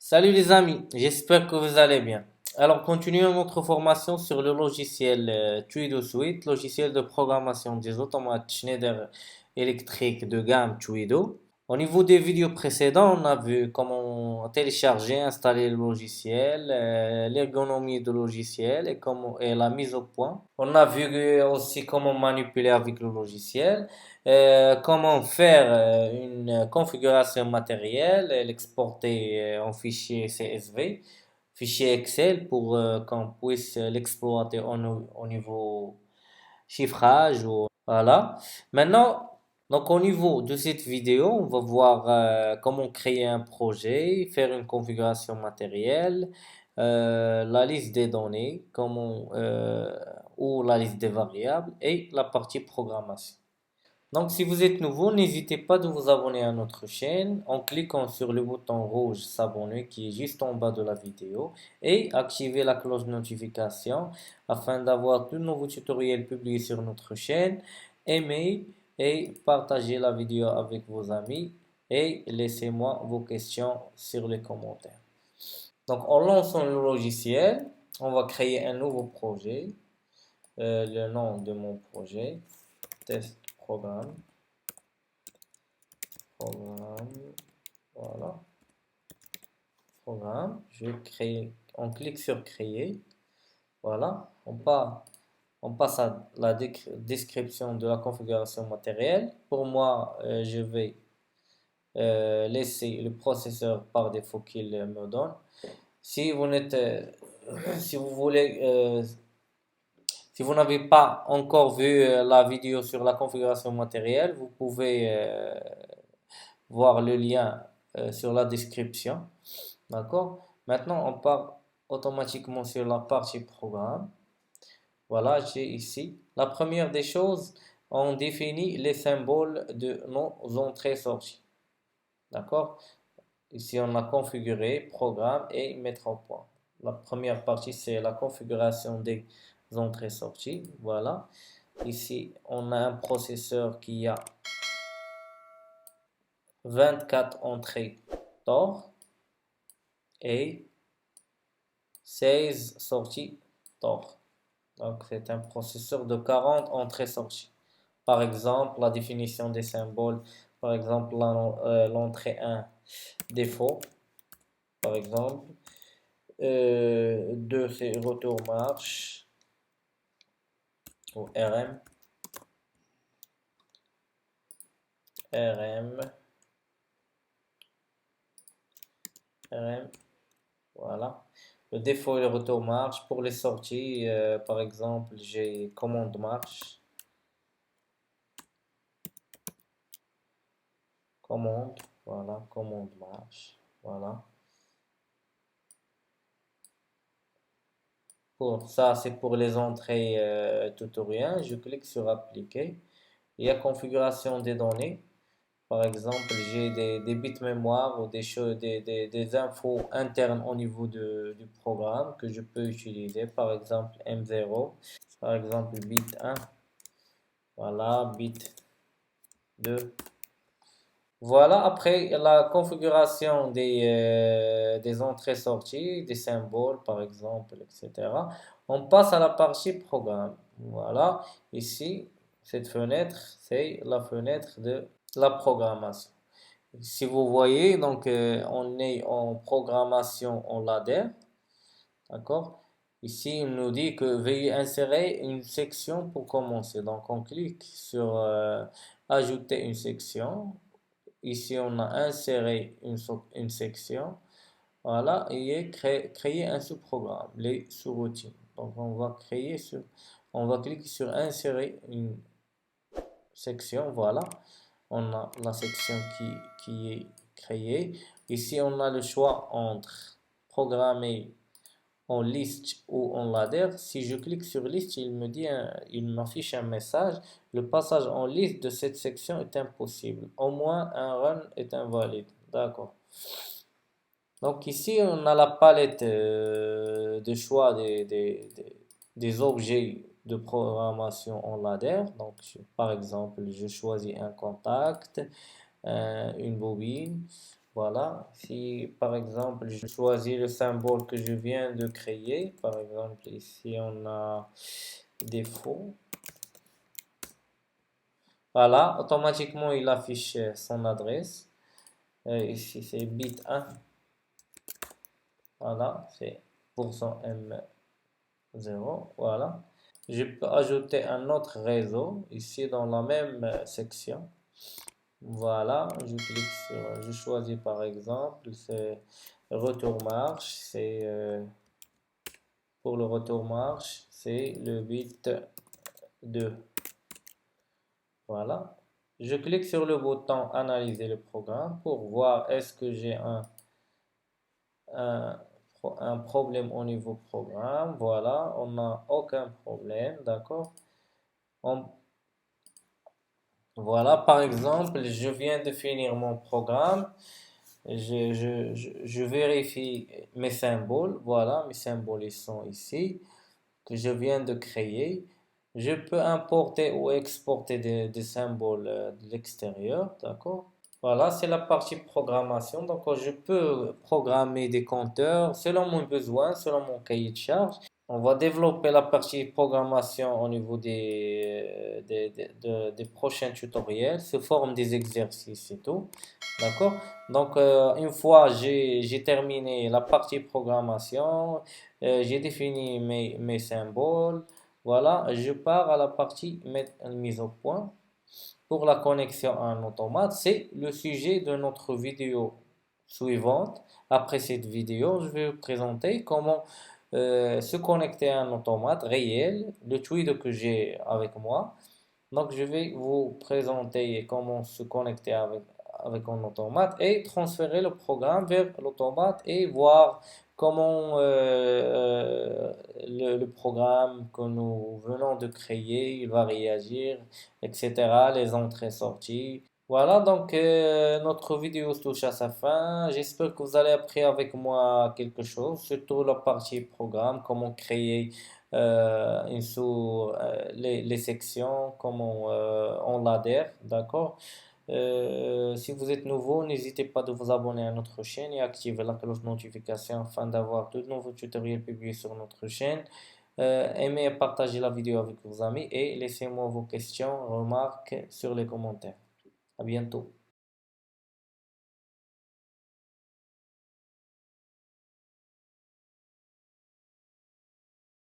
Salut les amis, j'espère que vous allez bien. Alors, continuons notre formation sur le logiciel Tuido Suite, logiciel de programmation des automates Schneider électriques de gamme Tuido. Au niveau des vidéos précédentes, on a vu comment télécharger, installer le logiciel, l'ergonomie du logiciel et la mise au point. On a vu aussi comment manipuler avec le logiciel, comment faire une configuration matérielle et l'exporter en fichier CSV, fichier Excel pour qu'on puisse l'exploiter au niveau chiffrage. Voilà. Maintenant, donc au niveau de cette vidéo, on va voir comment créer un projet, faire une configuration matérielle, la liste des données, ou la liste des variables et la partie programmation. Donc, si vous êtes nouveau, n'hésitez pas de vous abonner à notre chaîne en cliquant sur le bouton rouge s'abonner qui est juste en bas de la vidéo et activer la cloche de notification afin d'avoir de nouveaux tutoriels publiés sur notre chaîne. Aimez et partagez la vidéo avec vos amis et laissez-moi vos questions sur les commentaires. Donc, en lançant le logiciel, on va créer un nouveau projet. Le nom de mon projet, test programme. Programme, voilà, programme, je crée, on clique sur créer, voilà, on passe à la description de la configuration matérielle. Pour moi, je vais laisser le processeur par défaut qu'il me donne. Si vous n'êtes, si vous voulez, si vous n'avez pas encore vu la vidéo sur la configuration matérielle, vous pouvez voir le lien sur la description. D'accord? Maintenant, on part automatiquement sur la partie programme. Voilà, j'ai ici. La première des choses, on définit les symboles de nos entrées-sorties. D'accord? Ici, on a configuré programme et mettre au point. La première partie, c'est la configuration des entrées-sorties. Voilà. Ici, on a un processeur qui a 24 entrées TOR et 16 sorties TOR. Donc, c'est un processeur de 40 entrées-sorties. Par exemple, la définition des symboles, par exemple, l'entrée 1, défaut, par exemple. 2, c'est retour marche, ou RM. RM, RM, voilà. Le défaut et le retour marche. Pour les sorties, par exemple, j'ai commande marche. Commande, voilà, commande marche, voilà. Pour ça, c'est pour les entrées tutoriel. Je clique sur appliquer. Il y a configuration des données. Par exemple, j'ai des bits mémoire ou des choses, des infos internes au niveau du programme que je peux utiliser. Par exemple, M0, par exemple, bit 1, voilà, bit 2. Voilà, après la configuration des entrées-sorties, des symboles par exemple, etc. On passe à la partie programme. Voilà, ici, cette fenêtre, c'est la fenêtre de la programmation. Si vous voyez, donc on est en programmation en ladder, d'accord? Ici, il nous dit que veuillez insérer une section pour commencer. Donc on clique sur ajouter une section. Ici, on a inséré une section. Voilà, et créer un sous-programme, les sous-routines. Donc, on va cliquer sur insérer une section. Voilà, on a la section qui est créée. Ici, on a le choix entre programmer en liste ou en ladder. Si je clique sur liste, il m'affiche un message. Le passage en liste de cette section est impossible. Au moins, un run est invalide. D'accord. Donc ici, on a la palette de choix des objets de programmation en ladder. Donc, par exemple, je choisis un contact, une bobine, Voilà, si par exemple je choisis le symbole que je viens de créer, par exemple ici on a défaut, voilà, automatiquement il affiche son adresse. Ici c'est bit 1, voilà, c'est %M0, voilà. Je peux ajouter un autre réseau ici dans la même section. Voilà, je choisis par exemple, c'est retour marche, pour le retour marche, c'est le bit 2. Voilà. Je clique sur le bouton analyser le programme pour voir est-ce que j'ai un, un problème au niveau programme. Voilà, on n'a aucun problème, d'accord? On, Voilà, par exemple, je viens de finir mon programme. Je vérifie mes symboles. Voilà, mes symboles ils sont ici, que je viens de créer. Je peux importer ou exporter des symboles de l'extérieur, d'accord? Voilà, c'est la partie programmation. Donc, je peux programmer des compteurs selon mon besoin, selon mon cahier de charge. On va développer la partie programmation au niveau des prochains tutoriels sous forme des exercices et tout. D'accord? Donc, une fois j'ai terminé la partie programmation, j'ai défini mes symboles, voilà, je pars à la partie mise au point pour la connexion à un automate. C'est le sujet de notre vidéo suivante. Après cette vidéo, je vais vous présenter comment se connecter à un automate réel, le tweet que j'ai avec moi. Donc, je vais vous présenter comment se connecter avec un automate et transférer le programme vers l'automate et voir comment le programme que nous venons de créer, il va réagir, etc. Les entrées-sorties. Voilà, donc notre vidéo se touche à sa fin. J'espère que vous allez appris avec moi quelque chose, surtout la partie programme, comment créer les sections, comment on l'adhère, d'accord? Si vous êtes nouveau, n'hésitez pas de vous abonner à notre chaîne et activer la cloche de notification afin d'avoir de nouveaux tutoriels publiés sur notre chaîne. Aimez et partagez la vidéo avec vos amis et laissez-moi vos questions, remarques sur les commentaires. À bientôt.